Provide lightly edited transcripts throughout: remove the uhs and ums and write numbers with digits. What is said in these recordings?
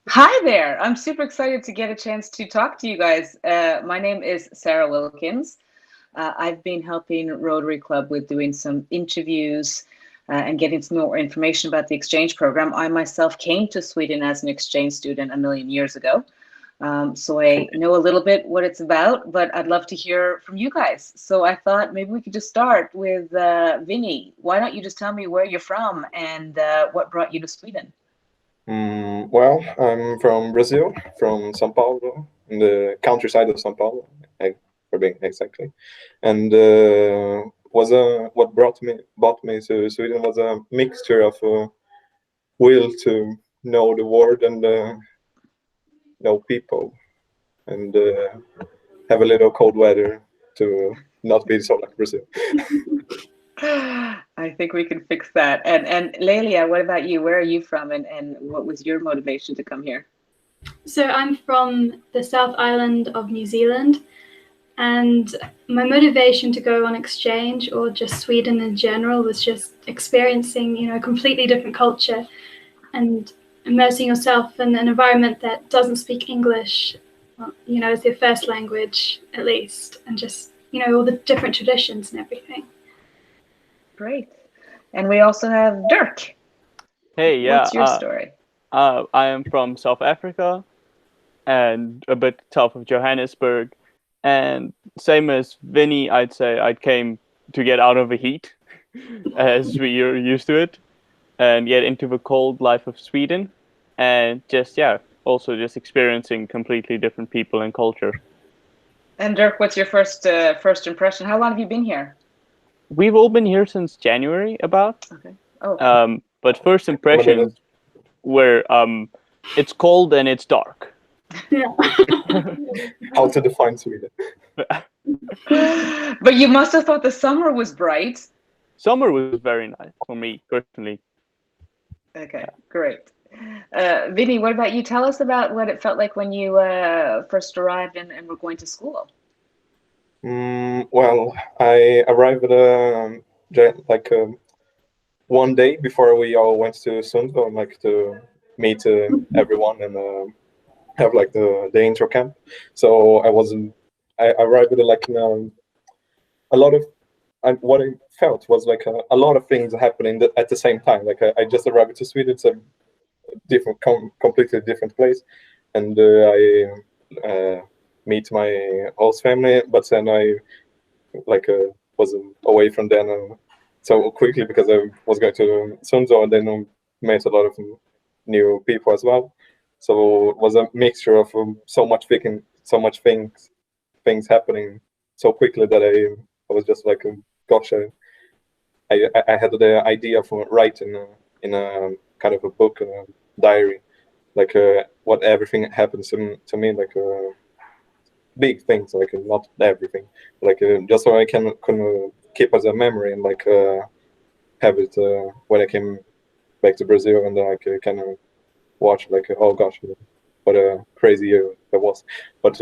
Hi there. I'm super excited to get a chance to talk to you guys. My name is Sara Wilkins. I've been helping Rotary Club with doing some interviews and getting some more information about the exchange program. I myself came to Sweden as an exchange student a million years ago. So I know a little bit what it's about, but I'd love to hear from you guys. So I thought maybe we could just start with Vinny. Why don't you just tell me where you're from and what brought you to Sweden? Well, I'm from Brazil, from São Paulo, in the countryside of São Paulo, for being exactly. And was a what brought me to Sweden was a mixture of will to know the world and know people, and have a little cold weather to not be so like Brazil. I think we can fix that. And Lealia, what about you? Where are you from and what was your motivation to come here? So I'm from the South Island of New Zealand, and my motivation to go on exchange or just Sweden in general was just experiencing, a completely different culture and immersing yourself in an environment that doesn't speak English, as your first language at least, and just, all the different traditions and everything. Great. And we also have Dirk. Hey, yeah. What's your story? I am from South Africa and a bit south of Johannesburg. And same as Vinny, I'd say I came to get out of the heat, as we are used to it, and get into the cold life of Sweden. And also just experiencing completely different people and culture. And Dirk, what's your first impression? How long have you been here? We've all been here since January, about. Okay. Oh. But first impressions were it's cold and it's dark. Yeah. How to define Sweden? But you must have thought the summer was bright. Summer was very nice for me personally. Okay, great. Vinny, what about you? Tell us about what it felt like when you first arrived and were going to school. Well, I arrived one day before we all went to Sundsvall, like to meet everyone and have like the intro camp. So I arrived with like a lot of, what I felt was like a lot of things happening at the same time. Like I just arrived to Sweden, it's a completely different place, and I meet my host family, but then I was away from them so quickly because I was going to Sunzo and then met a lot of new people as well. So it was a mixture of so much things happening so quickly that I was just like, gosh, I had the idea for writing in a kind of a book, diary, like what everything happens to me, like big things, like not everything, like just so I can keep as a memory and like have it when I came back to Brazil and I can watch like, oh gosh, what a crazy year that was. But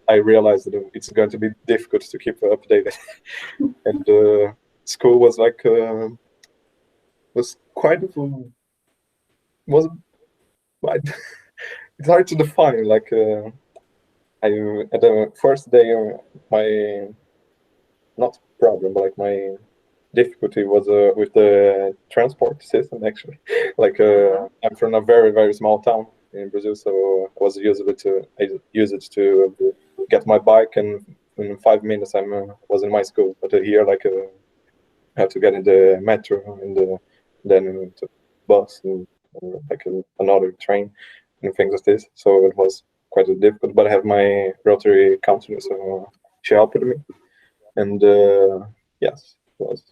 I realized that it's going to be difficult to keep updated. And school was like was quite was it's hard to define. Like I at the first day, my not problem, but like my difficulty was with the transport system actually. Like I'm from a very small town in Brazil, so I use it to get my bike, and in 5 minutes I was in my school. But here, like I have to get in the metro and then to bus and like another train and things like this. So it was quite difficult. But I have my Rotary counselor, so she helped me, and yes, it was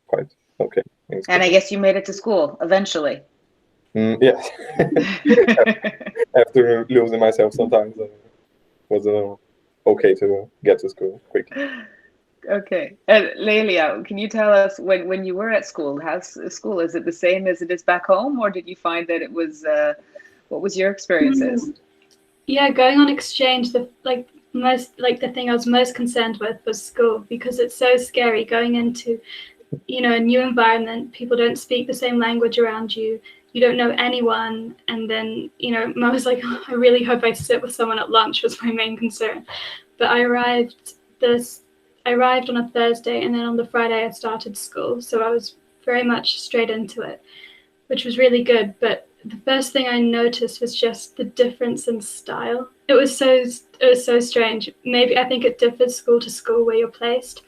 quite okay. And I guess you made it to school eventually. Yes. After losing myself sometimes, it was okay to get to school quickly. Okay. And Lealia, can you tell us when you were at school, how's school? Is it the same as it is back home, or did you find that it was, what was your experiences? Yeah, going on exchange, the thing I was most concerned with was school, because it's so scary going into, a new environment. People don't speak the same language around you. you don't know anyone. And then, you know, I was like, oh, I really hope I sit with someone at lunch was my main concern. But I arrived on a Thursday, and then on the Friday I started school. So I was very much straight into it, which was really good. But the first thing I noticed was just the difference in style. It was so strange. Maybe I think it differs school to school where you're placed.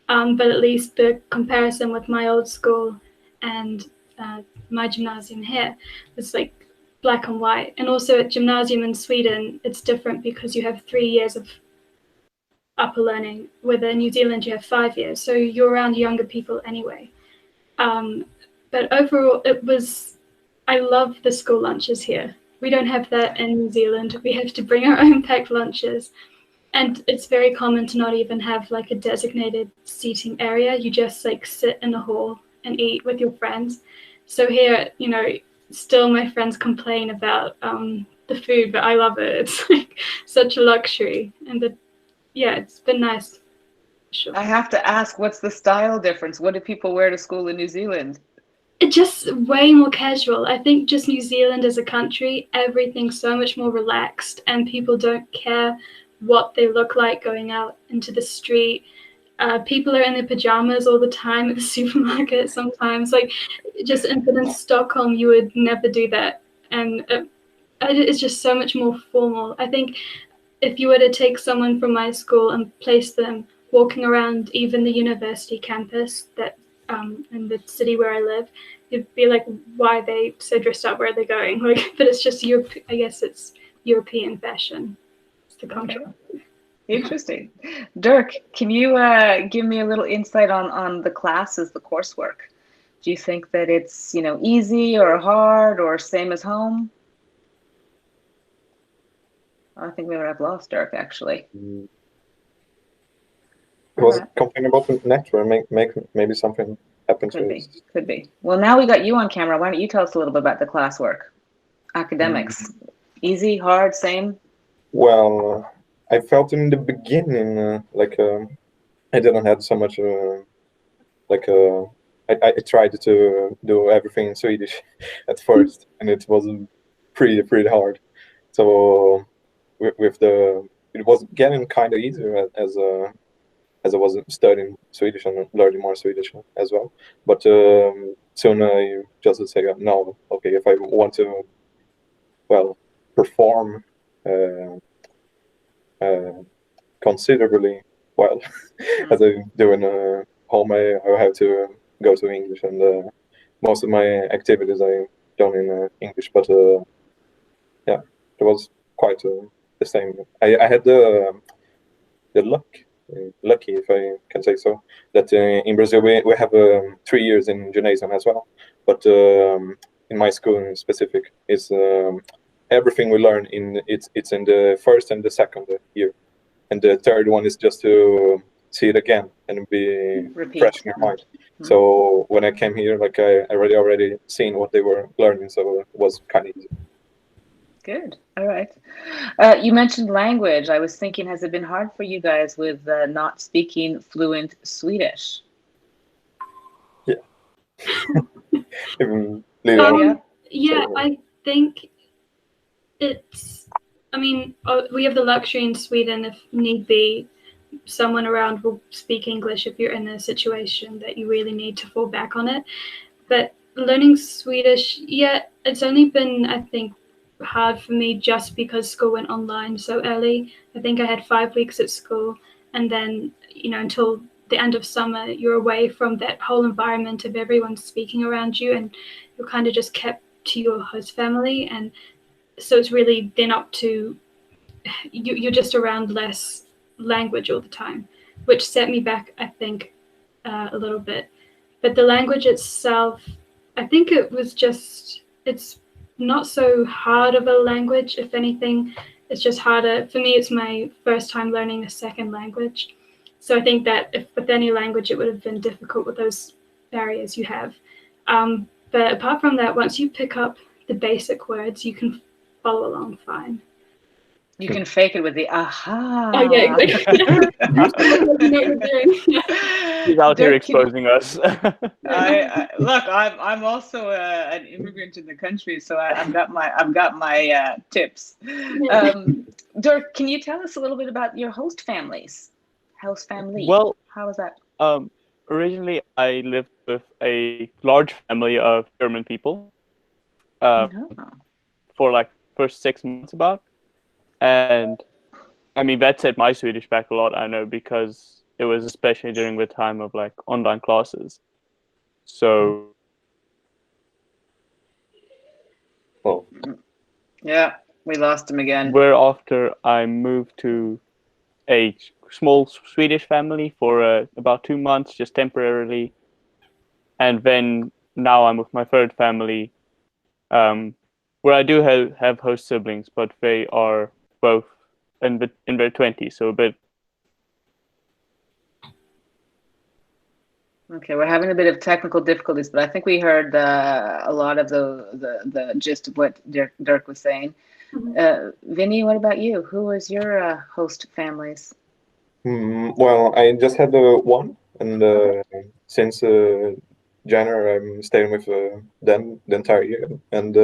But at least the comparison with my old school and my gymnasium here was like black and white. And also at gymnasium in Sweden, it's different because you have 3 years of upper learning. With in New Zealand, you have 5 years. So you're around younger people anyway. But overall, I love the school lunches here. We don't have that in New Zealand. We have to bring our own packed lunches. And it's very common to not even have like a designated seating area. You just like sit in the hall and eat with your friends. So here, you know, still my friends complain about the food, but I love it. It's like such a luxury. And it's been nice. Sure. I have to ask, what's the style difference? What do people wear to school in New Zealand? It's just way more casual. I think just New Zealand as a country, everything's so much more relaxed, and people don't care what they look like going out into the street. People are in their pajamas all the time at the supermarket sometimes. Like, just in Stockholm, you would never do that. And it's just so much more formal. I think if you were to take someone from my school and place them walking around even the university campus that in the city where I live, you'd be like, why are they so dressed up? Where are they going? Like, but it's just I guess it's European fashion. It's the contrast. Okay. Interesting. Dirk, can you give me a little insight on the classes, the coursework? Do you think that it's, you know, easy or hard or same as home? I think we would have lost Dirk, actually. Was it complaining about the network? Maybe something happened to it. Could be. Well, now we got you on camera. Why don't you tell us a little bit about the classwork? Academics. Easy, hard, same? Well, I felt in the beginning I didn't have so much I tried to do everything in Swedish at first, and it was pretty hard. So it was getting kind of easier as I was studying Swedish and learning more Swedish as well. But soon I just say no. Okay, if I want to, perform considerably well as I do in home, I have to go to English, and most of my activities I done in English. But it was quite the same. I had the lucky, if I can say so, that in Brazil we have 3 years in gymnasium as well. But in my school in specific, is everything we learn it's in the first and the second year, and the third one is just to see it again and be fresh in your mind. So when I came here, like I already seen what they were learning, so it was kind of easy. Good. All right. You mentioned language. I was thinking, has it been hard for you guys with not speaking fluent Swedish? Yeah. Yeah, I think we have the luxury in Sweden, if need be, someone around will speak English if you're in a situation that you really need to fall back on it. But learning Swedish, it's only been, I think, hard for me just because school went online so early. I think I had 5 weeks at school, and then, until the end of summer, you're away from that whole environment of everyone speaking around you, and you're kind of just kept to your host family. And so it's really then up to you're just around less language all the time, which set me back, I think, a little bit. But the language itself, I think it's not so hard of a language. If anything, it's just harder. For me, it's my first time learning a second language. So I think that if with any language, it would have been difficult with those barriers you have. But apart from that, once you pick up the basic words, you can follow along fine. You can fake it with the aha. Oh, yeah, exactly. He's out here Dirk, exposing us. look, I'm also an immigrant in the country, so I've got my tips. Dirk, can you tell us a little bit about your host families? Host family. Well, how was that? Originally I lived with a large family of German people for like first 6 months about, and I mean that set my Swedish back a lot. I know, because it was especially during the time of like online classes. So, yeah, we lost him again. Whereafter I moved to a small Swedish family for about 2 months, just temporarily, and then now I'm with my third family, where I do have host siblings, but they are both in their 20s, so a bit. Okay, we're having a bit of technical difficulties, but I think we heard a lot of the gist of what Dirk was saying. Vinny, what about you? Who was your host families? Well, I just had one, and since January I'm staying with them the entire year, and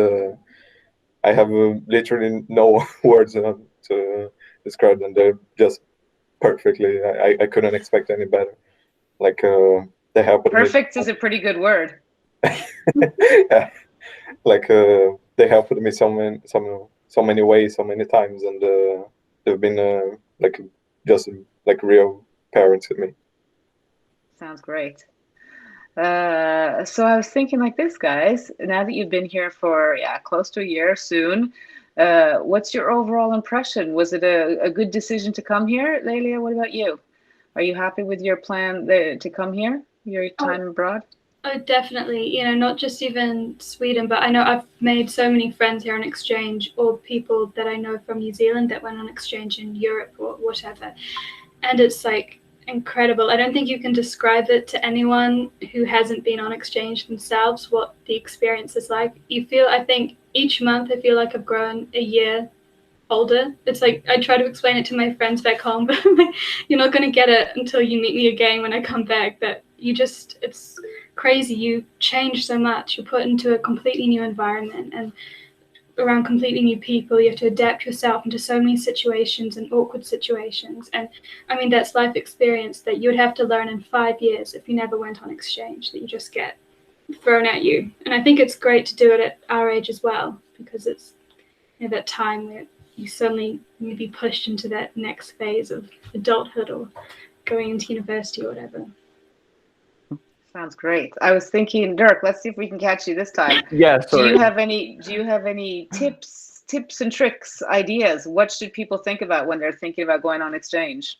I have literally no words to describe them. They're just perfectly. I couldn't expect any better. Like they helped me. Perfect is a pretty good word. Yeah. Like they helped me so many ways, so many times, and they've been like just like real parents to me. Sounds great. So I was thinking like this, guys, now that you've been here for close to a year soon, what's your overall impression? Was it a good decision to come here? Lealia, what about you? Are you happy with your plan to come here, your time abroad? Oh, definitely. You know, not just even Sweden, but I know I've made so many friends here on exchange, or people that I know from New Zealand that went on exchange in Europe or whatever. And it's like incredible. I don't think you can describe it to anyone who hasn't been on exchange themselves, what the experience is like. I think each month I feel like I've grown a year older. It's like I try to explain it to my friends back home, but you're not going to get it until you meet me again when I come back. That it's crazy. You change so much. You're put into a completely new environment and around completely new people. You have to adapt yourself into so many situations and awkward situations. And I mean, that's life experience that you would have to learn in 5 years if you never went on exchange, that you just get thrown at you. And I think it's great to do it at our age as well, because it's that time where you suddenly be pushed into that next phase of adulthood or going into university or whatever. Sounds great. I was thinking, Dirk, let's see if we can catch you this time. Yeah, sorry. Do you have any tips and tricks, ideas? What should people think about when they're thinking about going on exchange?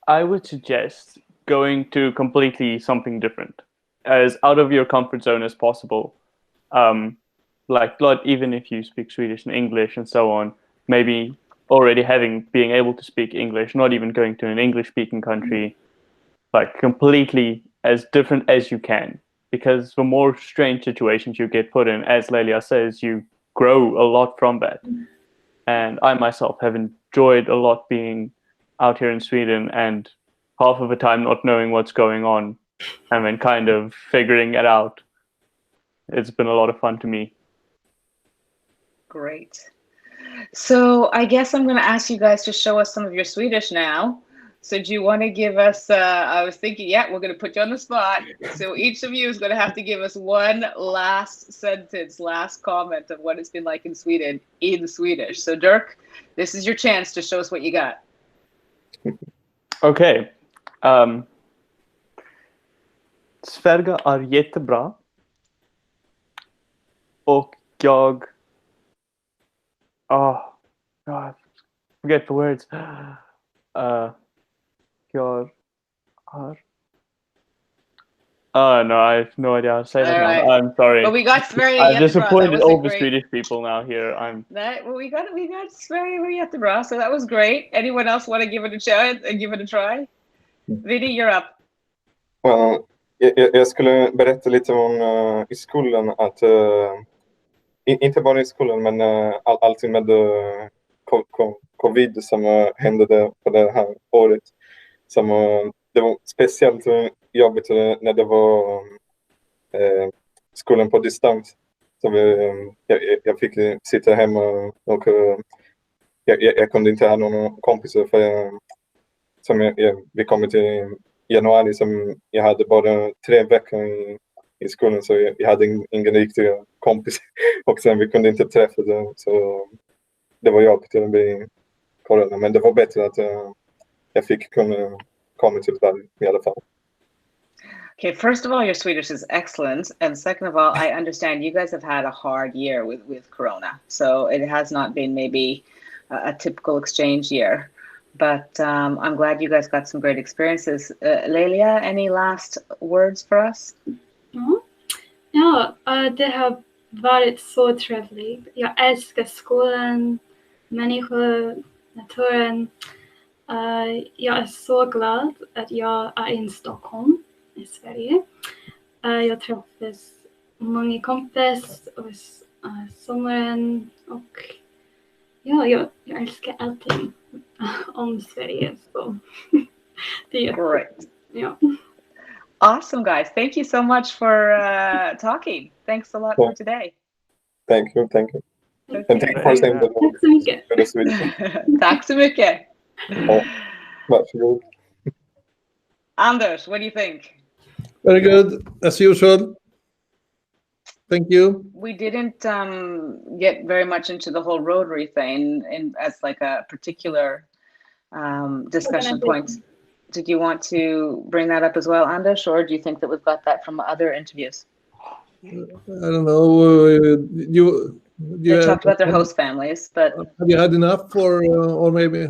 I would suggest going to completely something different, as out of your comfort zone as possible. Like, not even if you speak Swedish and English and so on, maybe already being able to speak English, not even going to an English-speaking country, like completely as different as you can. Because the more strange situations you get put in, as Lealia says, you grow a lot from that. And I myself have enjoyed a lot being out here in Sweden, and half of the time not knowing what's going on and then kind of figuring it out. It's been a lot of fun to me. Great. So I guess I'm going to ask you guys to show us some of your Swedish now. So do you want to give us, I was thinking, we're going to put you on the spot. So each of you is going to have to give us one last sentence, last comment of what it's been like in Sweden in Swedish. So Dirk, this is your chance to show us what you got. Okay. Sverige är jättebra. Och jag... Oh, God. Forget the words. Jag har... no, I have no idea how to say that now. Right. I'm sorry. But we got Sverige I've jättebra. disappointed all the Swedish people now here. We got Sverige jättebra, so that was great. Anyone else want to give it a chance and give it a try? Vinny, you're up. Well, jag skulle berätta lite om i skolan att inte bara i skolan, men allting med covid som hände på det här året. Som det var speciellt jobbigt när det var skolan på distans. Så jag fick sitta hemma och jag kunde inte ha några kompisar för vi kom till januari som jag hade bara 3 veckor i skolan, så jag hade ingen riktig kompis och sen vi kunde inte träffas, så det var jobbigt att bli corona, men det var bättre att jag fick kunna komma till Sverige i alla fall. Okay, first of all, your Swedish is excellent. And second of all, I understand you guys have had a hard year with Corona. So it has not been maybe a typical exchange year. But I'm glad you guys got some great experiences. Lealia, any last words for us? Ja, det har varit så trevligt. Jag älskar skolan, människor, naturen. Jag är så glad att jag är i Stockholm i Sverige. Jag träffas många kompisar och sommaren, och ja, jag älskar allting om Sverige. Så det är great. Ja. Awesome, guys. Thank you so much for talking. Thanks a lot for today. Thank you. Okay. And thank you for saying that. Tack så mycket. Tack så mycket. Varsågod. Anders, what do you think? Very good, as usual. Thank you. We didn't get very much into the whole Rotary thing as like a particular discussion point. Did you want to bring that up as well, Anders, or do you think that we've got that from other interviews? I don't know. They talked about their host families, but have you had enough, or maybe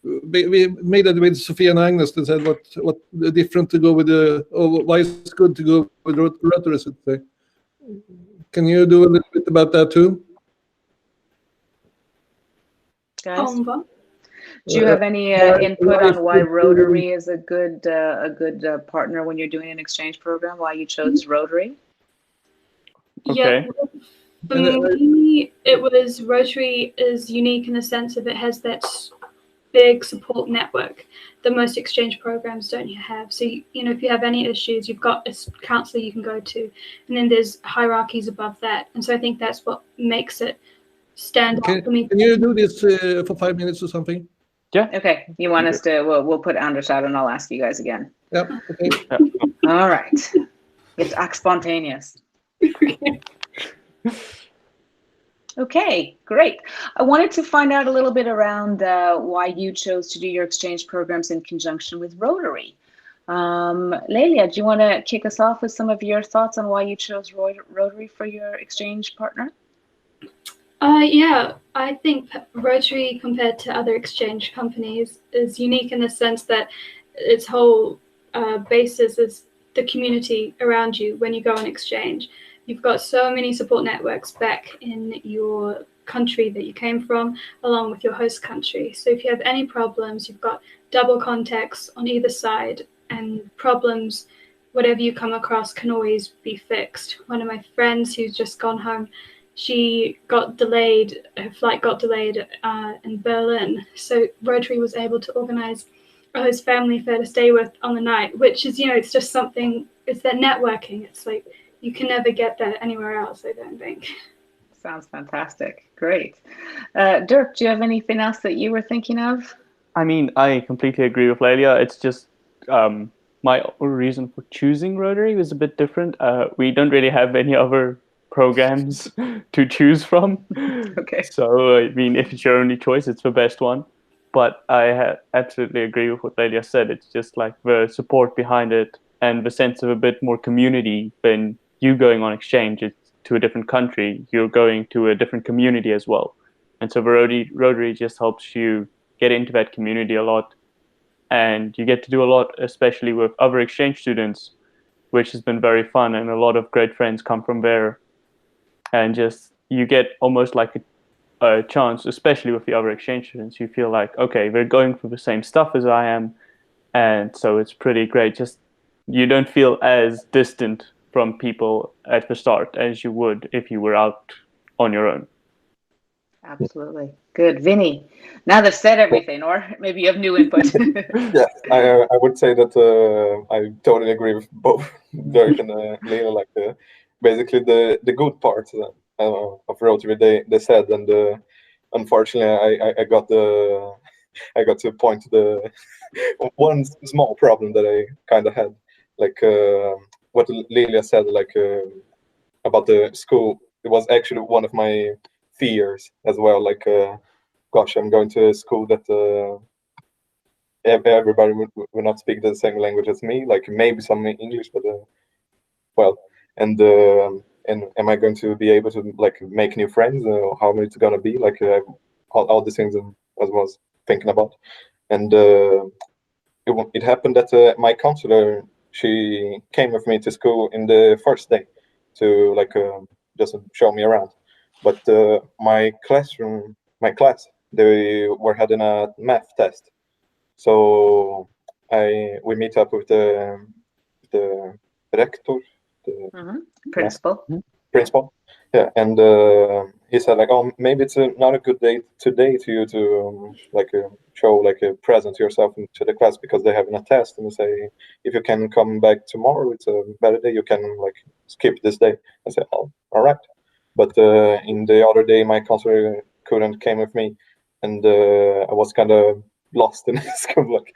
we made it with Sophia and Agnes that said what different to go with or why it's good to go with Rotary, so to say. Can you do a little bit about that too? Guys? Do you have any input on why Rotary is a good partner when you're doing an exchange program? Why you chose Rotary? Okay. Yeah, for me, it was Rotary is unique in the sense of it has that big support network that most exchange programs don't have. So you know, if you have any issues, you've got a counselor you can go to, and then there's hierarchies above that. And so I think that's what makes it stand out for me. Can you do this for 5 minutes or something? Yeah. Okay. You want us to? We'll put Anders out, and I'll ask you guys again. Yeah. Okay. Yeah. All right. It's act spontaneous. Okay, great. I wanted to find out a little bit around why you chose to do your exchange programs in conjunction with Rotary. Lealia, do you want to kick us off with some of your thoughts on why you chose Rotary for your exchange partner? Yeah, I think Rotary, compared to other exchange companies, is unique in the sense that its whole basis is the community around you when you go on exchange. You've got so many support networks back in your country that you came from, along with your host country. So if you have any problems, you've got double contacts on either side, and problems, whatever you come across, can always be fixed. One of my friends who's just gone home, she got delayed, her flight got delayed in Berlin. So Rotary was able to organize a host family for her to stay with on the night, which is, you know, it's just something, it's that networking. It's like, you can never get that anywhere else, I don't think. Sounds fantastic. Great. Dirk, do you have anything else that you were thinking of? I mean, I completely agree with Lealia. It's just my reason for choosing Rotary was a bit different. We don't really have any other programs to choose from. Okay. So, I mean, if it's your only choice, it's the best one. But I absolutely agree with what Lealia said. It's just like the support behind it and the sense of a bit more community than you going on exchange to a different country. You're going to a different community as well. And so the Rotary just helps you get into that community a lot. And you get to do a lot, especially with other exchange students, which has been very fun. And a lot of great friends come from there. And just you get almost like a chance, especially with the other exchange students. You feel like, okay, they're going through the same stuff as I am. And so it's pretty great. Just you don't feel as distant from people at the start as you would if you were out on your own. Absolutely. Good. Vinny, now they've said everything, or maybe you have new input. Yes, I would say that I totally agree with both Dirk and Lealia. Like basically the good parts of Rotary, they said, and unfortunately I got to point to the one small problem that I kind of had, like what Lealia said, like about the school. It was actually one of my fears as well. Like, gosh, I'm going to a school that everybody would not speak the same language as me. Like maybe some English, but well, and am I going to be able to like make new friends? How it's gonna be? Like all the things I was thinking about, and it happened that my counselor, she came with me to school in the first day to like just show me around. But my class, they were having a math test, so we meet up with the rector, the Principal. principal. Yeah, and he said like, oh, maybe it's not a good day today to you to like show like a present yourself into the class because they're having a test, and say if you can come back tomorrow, it's a better day. You can like skip this day. I said, oh, all right. But in the other day, my counselor couldn't came with me, and I was kind of lost in school. Like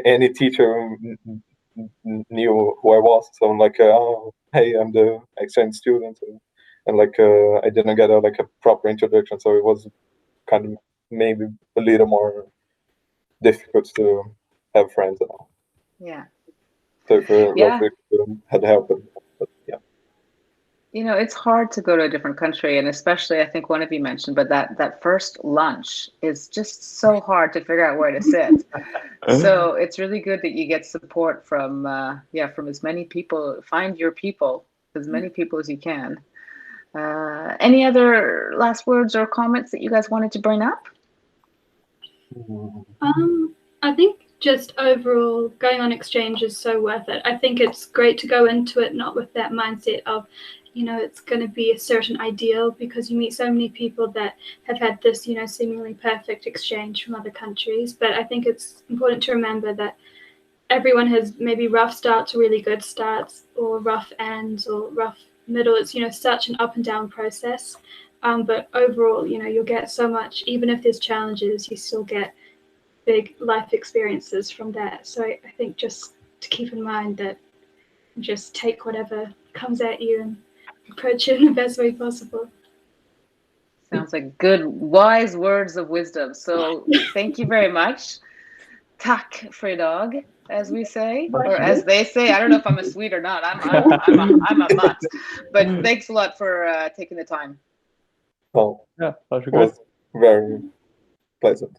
any teacher knew who I was, so I'm like, oh, hey, I'm the exchange student, and like I didn't get like a proper introduction, so it was kind of maybe a little more difficult to have friends and all. Yeah. So if Yeah. Rotary had helped, but yeah. You know, it's hard to go to a different country, and especially I think one of you mentioned, but that first lunch is just so hard to figure out where to sit. So it's really good that you get support from from as many people. Find your people, as many people as you can. Any other last words or comments that you guys wanted to bring up? I think just overall going on exchange is so worth it. I think it's great to go into it not with that mindset of, you know, it's going to be a certain ideal, because you meet so many people that have had this, you know, seemingly perfect exchange from other countries. But I think it's important to remember that everyone has maybe rough starts or really good starts, or rough ends or rough middle. It's, you know, such an up and down process. But overall, you know, you'll get so much, even if there's challenges, you still get big life experiences from that. So I think just to keep in mind that just take whatever comes at you and approach it in the best way possible. Sounds like good, wise words of wisdom. So thank you very much. Tack för idag, as we say, or as they say. I don't know if I'm a Swede or not. I'm a mutt. But thanks a lot for taking the time. Oh, Yeah, that was it good. was very pleasant.